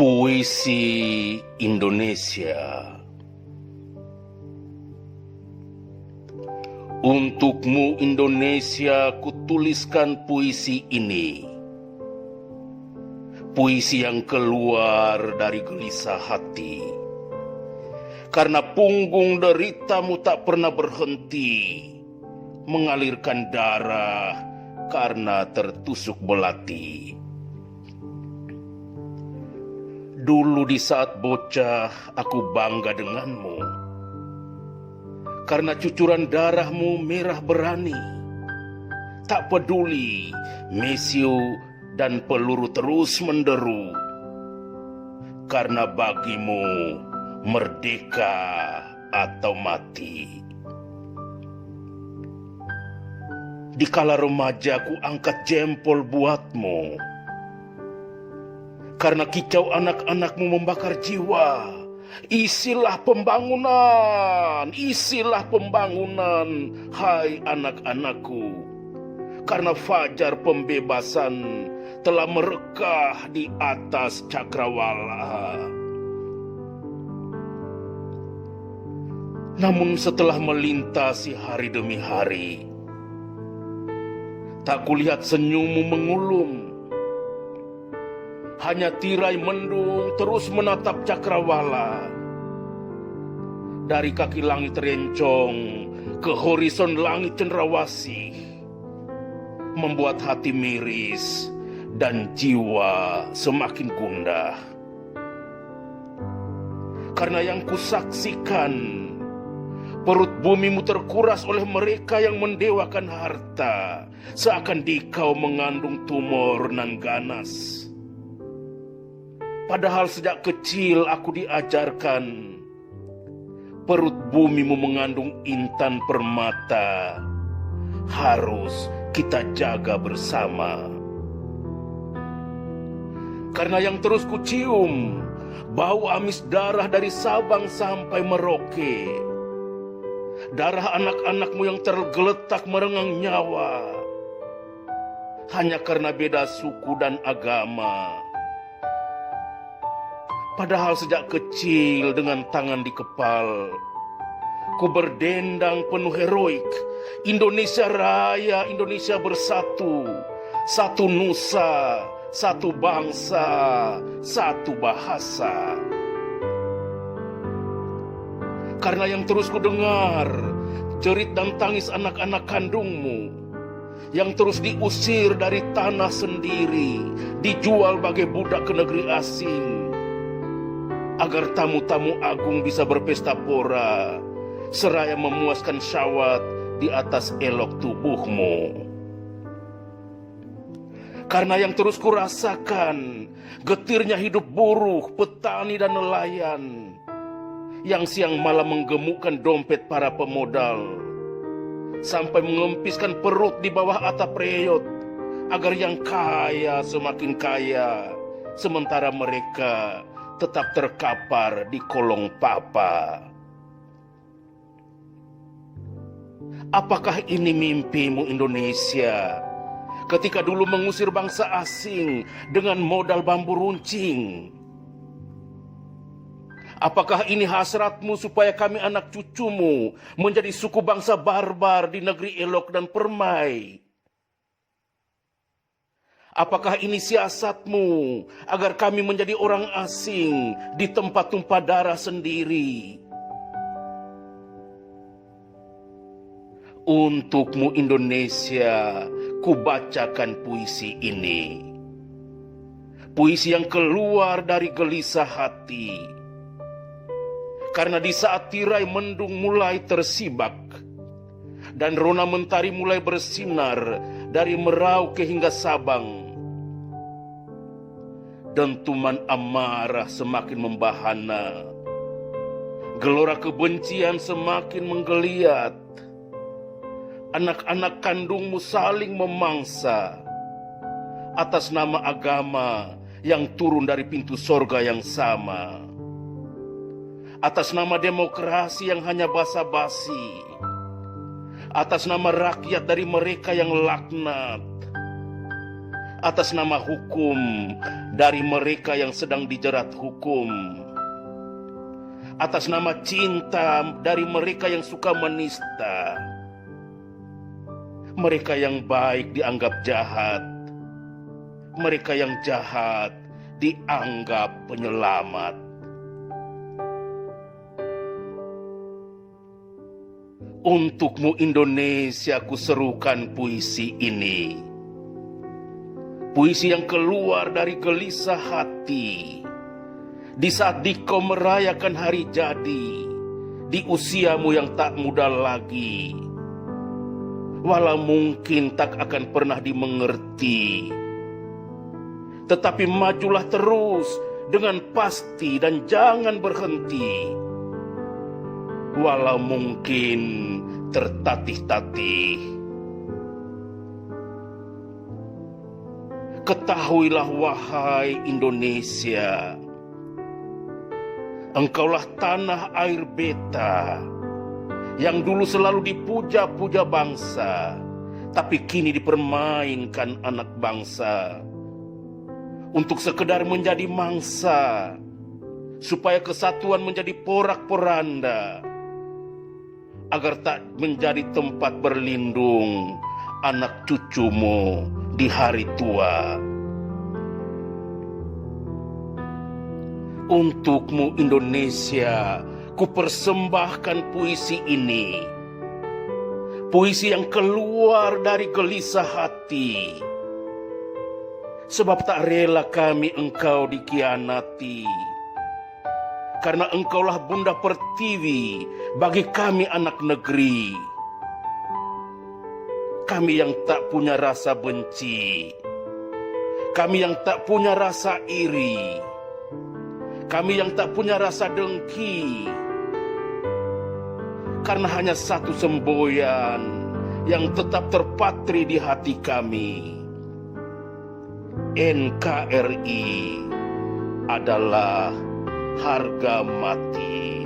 Puisi Indonesia. Untukmu Indonesia kutuliskan puisi ini. Puisi yang keluar dari gelisah hati. Karena punggung deritamu tak pernah berhenti mengalirkan darah karena tertusuk belati. Dulu di saat bocah aku bangga denganmu, karena cucuran darahmu merah berani. Tak peduli mesiu dan peluru terus menderu, karena bagimu merdeka atau mati. Dikala remaja ku angkat jempol buatmu, karena kicau anak-anakmu membakar jiwa. Isilah pembangunan, hai anak-anakku. Karena fajar pembebasan telah merekah di atas cakrawala. Namun setelah melintasi hari demi hari, tak kulihat senyummu mengulum. Hanya tirai mendung terus menatap cakrawala. Dari kaki langit rencong ke horizon langit cenderawasih, membuat hati miris dan jiwa semakin gundah. Karena yang kusaksikan, perut bumimu terkuras oleh mereka yang mendewakan harta, seakan dikau mengandung tumor nan ganas. Padahal sejak kecil aku diajarkan, perut bumimu mengandung intan permata, harus kita jaga bersama. Karena yang terus kucium, bau amis darah dari Sabang sampai Merauke. Darah anak-anakmu yang tergeletak merengang nyawa, hanya karena beda suku dan agama. Padahal sejak kecil dengan tangan di kepal, ku berdendang penuh heroik. Indonesia Raya, Indonesia bersatu. Satu nusa, satu bangsa, satu bahasa. Karena yang terus ku dengar jerit dan tangis anak-anak kandungmu, yang terus diusir dari tanah sendiri, dijual bagai budak ke negeri asing, agar tamu-tamu agung bisa berpesta pora, seraya memuaskan syahwat di atas elok tubuhmu. Karena yang terus kurasakan getirnya hidup buruh, petani dan nelayan, yang siang malam menggemukkan dompet para pemodal, sampai mengempiskan perut di bawah atap reyot, agar yang kaya semakin kaya, sementara mereka tetap terkapar di kolong papa. Apakah ini mimpimu Indonesia, ketika dulu mengusir bangsa asing dengan modal bambu runcing? Apakah ini hasratmu supaya kami anak cucumu menjadi suku bangsa barbar di negeri elok dan permai? Apakah ini siasatmu agar kami menjadi orang asing di tempat tumpah darah sendiri? Untukmu Indonesia, kubacakan puisi ini. Puisi yang keluar dari gelisah hati. Karena di saat tirai mendung mulai tersibak, dan rona mentari mulai bersinar dari Merauke hingga Sabang, dentuman amarah semakin membahana, gelora kebencian semakin menggeliat. Anak-anak kandungmu saling memangsa atas nama agama yang turun dari pintu sorga yang sama, atas nama demokrasi yang hanya basa-basi, atas nama rakyat dari mereka yang laknat, atas nama hukum dari mereka yang sedang dijerat hukum, atas nama cinta dari mereka yang suka menista. Mereka yang baik dianggap jahat, mereka yang jahat dianggap penyelamat. Untukmu Indonesia kuserukan puisi ini. Puisi yang keluar dari gelisah hati di saat dikau merayakan hari jadi di usiamu yang tak muda lagi. Walau mungkin tak akan pernah dimengerti, tetapi majulah terus dengan pasti dan jangan berhenti. Walau mungkin tertatih-tatih. Ketahuilah wahai Indonesia, engkaulah tanah air beta yang dulu selalu dipuja-puja bangsa, tapi kini dipermainkan anak bangsa untuk sekedar menjadi mangsa, supaya kesatuan menjadi porak-poranda, agar tak menjadi tempat berlindung anak cucumu di hari tua. Untukmu Indonesia, kupersembahkan puisi ini. Puisi yang keluar dari gelisah hati. Sebab tak rela kami engkau dikhianati. Karena engkaulah Bunda Pertiwi bagi kami anak negeri. Kami yang tak punya rasa benci. Kami yang tak punya rasa iri. Kami yang tak punya rasa dengki. Karena hanya satu semboyan yang tetap terpatri di hati kami. NKRI adalah harga mati.